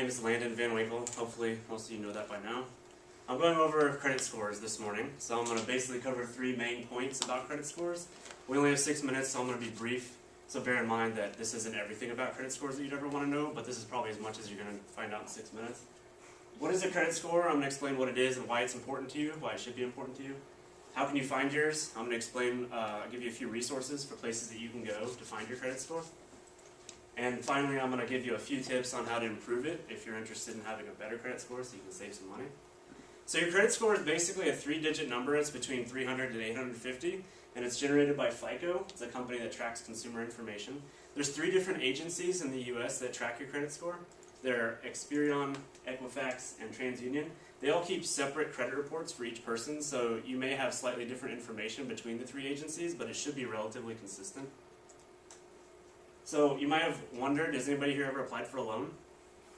name is Landon Van Winkle. Hopefully most of you know that by now. I'm going over credit scores this morning, so I'm going to basically cover 3 main points about credit scores. We only have 6 minutes, so I'm going to be brief. So bear in mind that this isn't everything about credit scores that you'd ever want to know, but this is probably as much as you're going to find out in 6 minutes. What is a credit score? I'm going to explain what it is and why it's important to you, why it should be important to you. How can you find yours? I'm going to explain, give you a few resources for places that you can go to find your credit score. And finally, I'm going to give you a few tips on how to improve it if you're interested in having a better credit score so you can save some money. So your credit score is basically a 3-digit number. It's between 300 and 850, and it's generated by FICO. It's a company that tracks consumer information. There's 3 different agencies in the U.S. that track your credit score. They're Experian, Equifax, and TransUnion. They all keep separate credit reports for each person, so you may have slightly different information between the 3 agencies, but it should be relatively consistent. So you might have wondered, has anybody here ever applied for a loan?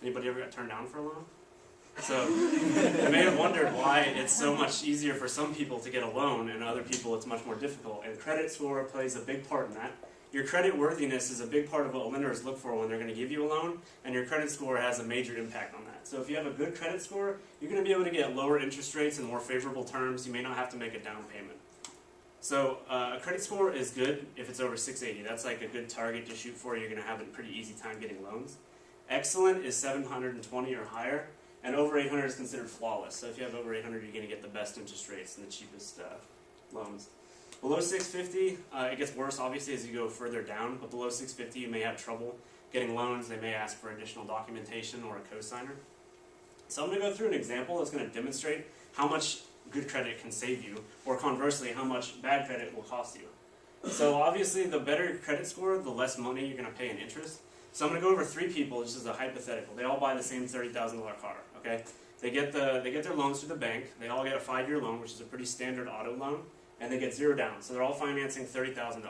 Anybody ever got turned down for a loan? So you may have wondered why it's so much easier for some people to get a loan and other people it's much more difficult. And credit score plays a big part in that. Your credit worthiness is a big part of what lenders look for when they're going to give you a loan, and your credit score has a major impact on that. So if you have a good credit score, you're going to be able to get lower interest rates and more favorable terms. You may not have to make a down payment. So a credit score is good if it's over 680. That's like a good target to shoot for. You're going to have a pretty easy time getting loans. Excellent is 720 or higher, and over 800 is considered flawless. So if you have over 800, you're going to get the best interest rates and the cheapest loans. Below 650, it gets worse obviously as you go further down, but below 650 you may have trouble getting loans. They may ask for additional documentation or a cosigner. So I'm going to go through an example that's going to demonstrate how much good credit can save you, or conversely, how much bad credit will cost you. So obviously, the better your credit score, the less money you're going to pay in interest. So I'm going to go over 3 people, just as a hypothetical. They all buy the same $30,000 car, okay? They get their loans through the bank. They all get a 5-year loan, which is a pretty standard auto loan, and they get 0 down. So they're all financing $30,000.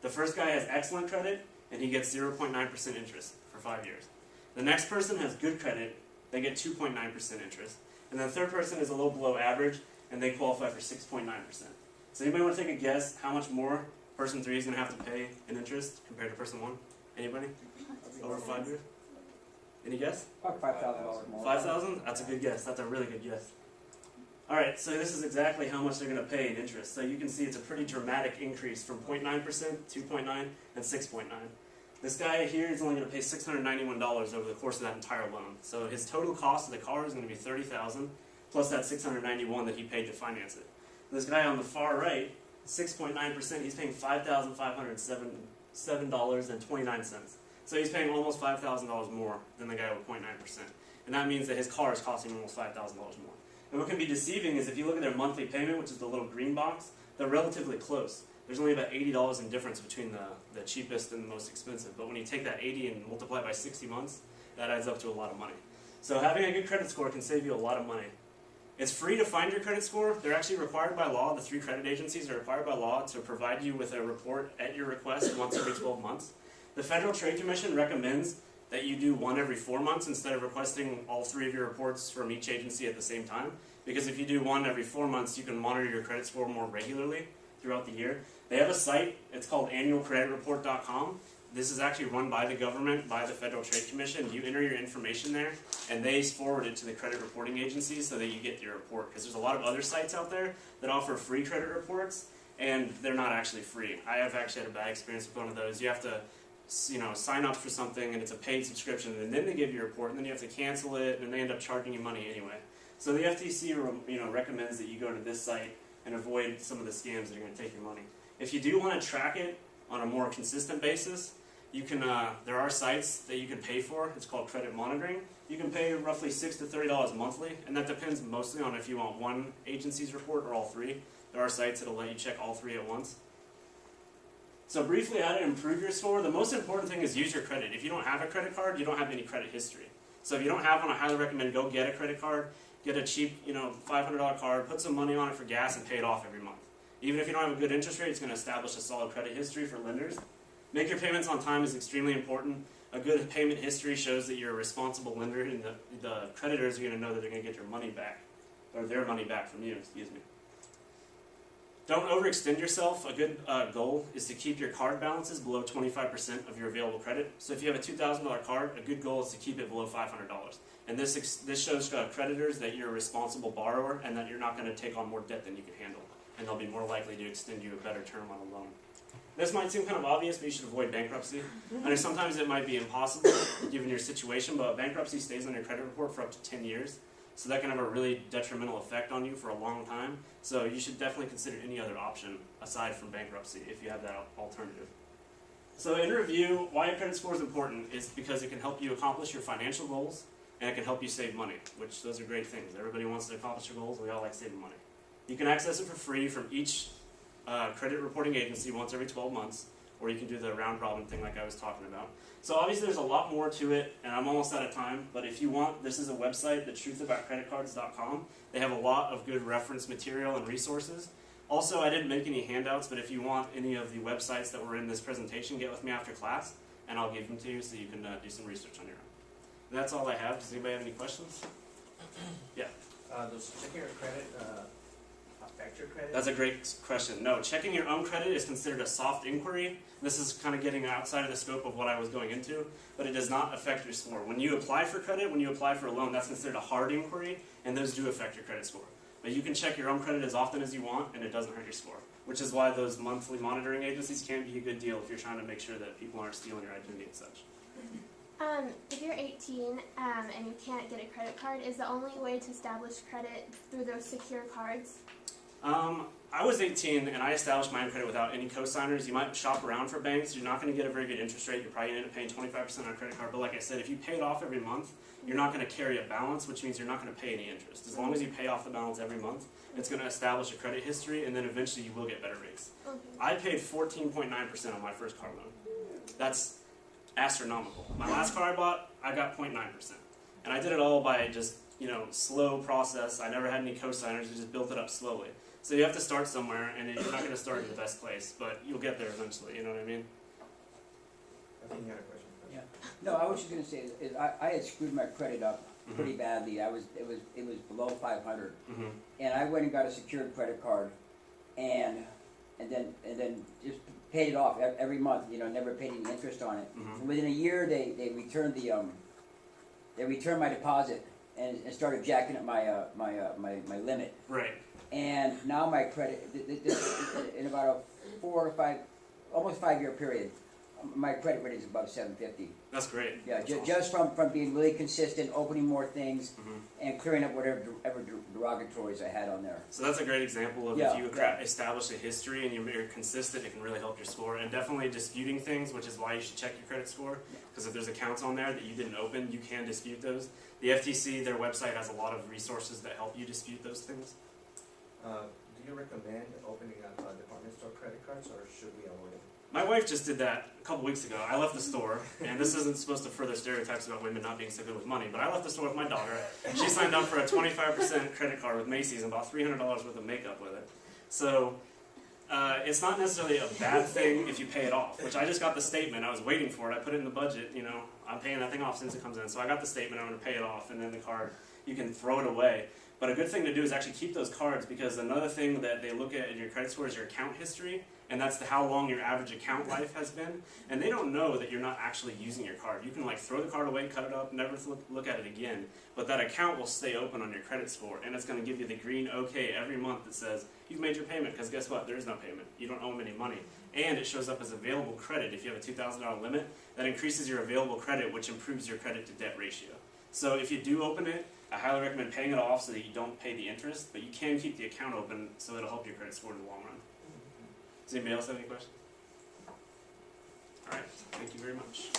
The first guy has excellent credit, and he gets 0.9% interest for 5 years. The next person has good credit. They get 2.9% interest. And the third person is a little below average, and they qualify for 6.9%. So anybody want to take a guess how much more person 3 is going to have to pay in interest compared to person 1? Anybody? Over 5 years? Any guess? About $5,000 more. 5,000? That's a good guess. That's a really good guess. Alright, so this is exactly how much they're going to pay in interest. So you can see it's a pretty dramatic increase from 0.9%, 2.9, and 6.9. This guy here is only going to pay $691 over the course of that entire loan. So his total cost of the car is going to be $30,000 plus that $691 that he paid to finance it. This guy on the far right, 6.9%, he's paying $5,507.29. So he's paying almost $5,000 more than the guy with 0.9%. And that means that his car is costing almost $5,000 more. And what can be deceiving is if you look at their monthly payment, which is the little green box, they're relatively close. There's only about $80 in difference between the cheapest and the most expensive. But when you take that 80 and multiply it by 60 months, that adds up to a lot of money. So having a good credit score can save you a lot of money. It's free to find your credit score. They're actually required by law. The 3 credit agencies are required by law to provide you with a report at your request once every 12 months. The Federal Trade Commission recommends that you do 1 every 4 months instead of requesting all 3 of your reports from each agency at the same time. Because if you do 1 every 4 months, you can monitor your credit score more regularly throughout the year. They have a site. It's called annualcreditreport.com. This is actually run by the government, by the Federal Trade Commission. You enter your information there, and they forward it to the credit reporting agencies so that you get your report. Because there's a lot of other sites out there that offer free credit reports, and they're not actually free. I have actually had a bad experience with one of those. You have to sign up for something, and it's a paid subscription, and then they give you a report, and then you have to cancel it, and they end up charging you money anyway. So the FTC recommends that you go to this site and avoid some of the scams that are going to take your money. If you do want to track it on a more consistent basis, you can. There are sites that you can pay for. It's called credit monitoring. You can pay roughly $6 to $30 monthly, and that depends mostly on if you want 1 agency's report or all 3. There are sites that will let you check all 3 at once. So briefly, how to improve your score. The most important thing is use your credit. If you don't have a credit card, you don't have any credit history. So if you don't have one, I highly recommend go get a credit card. Get a cheap, $500 card, put some money on it for gas, and pay it off every month. Even if you don't have a good interest rate, it's going to establish a solid credit history for lenders. Make your payments on time is extremely important. A good payment history shows that you're a responsible lender, and the creditors are going to know that they're going to get your money back, or their money back from you, excuse me. Don't overextend yourself. A good goal is to keep your card balances below 25% of your available credit. So if you have a $2,000 card, a good goal is to keep it below $500. And this shows creditors that you're a responsible borrower and that you're not going to take on more debt than you can handle. And they'll be more likely to extend you a better term on a loan. This might seem kind of obvious, but you should avoid bankruptcy. I know sometimes it might be impossible given your situation, but bankruptcy stays on your credit report for up to 10 years. So that can have a really detrimental effect on you for a long time. So you should definitely consider any other option aside from bankruptcy if you have that alternative. So in review, why a credit score is important is because it can help you accomplish your financial goals and it can help you save money, which those are great things. Everybody wants to accomplish their goals, we all like saving money. You can access it for free from each credit reporting agency once every 12 months, or you can do the round robin thing like I was talking about. So obviously there's a lot more to it, and I'm almost out of time, but if you want, this is a website, thetruthaboutcreditcards.com. They have a lot of good reference material and resources. Also, I didn't make any handouts, but if you want any of the websites that were in this presentation, get with me after class, and I'll give them to you so you can do some research on your own. And that's all I have. Does anybody have any questions? Yeah. Does checking your credit affect your credit? That's a great question. No, checking your own credit is considered a soft inquiry. This is kind of getting outside of the scope of what I was going into, but it does not affect your score. When you apply for credit, when you apply for a loan, that's considered a hard inquiry, and those do affect your credit score. But you can check your own credit as often as you want, and it doesn't hurt your score, which is why those monthly monitoring agencies can be a good deal if you're trying to make sure that people aren't stealing your identity and such. If you're 18 and you can't get a credit card, is the only way to establish credit through those secure cards? I was 18 and I established my own credit without any co-signers. You might shop around for banks. You're not going to get a very good interest rate. You're probably going to end up paying 25% on a credit card. But like I said, if you pay it off every month, you're not going to carry a balance, which means you're not going to pay any interest. As long as you pay off the balance every month, it's going to establish a credit history, and then eventually you will get better rates. Okay. I paid 14.9% on my first car loan. That's astronomical. My last car I bought, I got 0.9%. And I did it all by just, slow process. I never had any co-signers. I just built it up slowly. So you have to start somewhere, and you're not going to start in the best place, but you'll get there eventually, you know what I mean? I think you had a question. Yeah. No, I was just going to say is I had screwed my credit up pretty badly. It was below 500, and I went and got a secured credit card, and then just paid it off every month. Never paid any interest on it. And within a year, they returned my deposit and started jacking up my limit. Right. And now my credit, in about a 4 to 5, almost 5-year period, my credit rating is above 750. That's great. Yeah, That's awesome. just from being really consistent, opening more things, and clearing up whatever derogatories I had on there. So that's a great example of Yeah, if you yeah. establish a history and you're consistent, it can really help your score. And definitely disputing things, which is why you should check your credit score. Because if there's accounts on there that you didn't open, you can dispute those. The FTC, their website has a lot of resources that help you dispute those things. Do you recommend opening up department store credit cards, or should we avoid it? My wife just did that a couple weeks ago. I left the store, and this isn't supposed to further stereotypes about women not being so good with money, but I left the store with my daughter. She signed up for a 25% credit card with Macy's and bought $300 worth of makeup with it. So it's not necessarily a bad thing if you pay it off, which I just got the statement. I was waiting for it. I put it in the budget. I'm paying that thing off since it comes in. So I got the statement. I'm going to pay it off, and then the card, you can throw it away. But a good thing to do is actually keep those cards, because another thing that they look at in your credit score is your account history, and that's how long your average account life has been. And they don't know that you're not actually using your card. You can throw the card away, cut it up, never look at it again, but that account will stay open on your credit score, and it's going to give you the green OK every month that says you've made your payment, because guess what? There is no payment. You don't owe them any money. And it shows up as available credit. If you have a $2,000 limit, that increases your available credit, which improves your credit to debt ratio. So if you do open it, I highly recommend paying it off so that you don't pay the interest, but you can keep the account open so it'll help your credit score in the long run. Does anybody else have any questions? All right, thank you very much.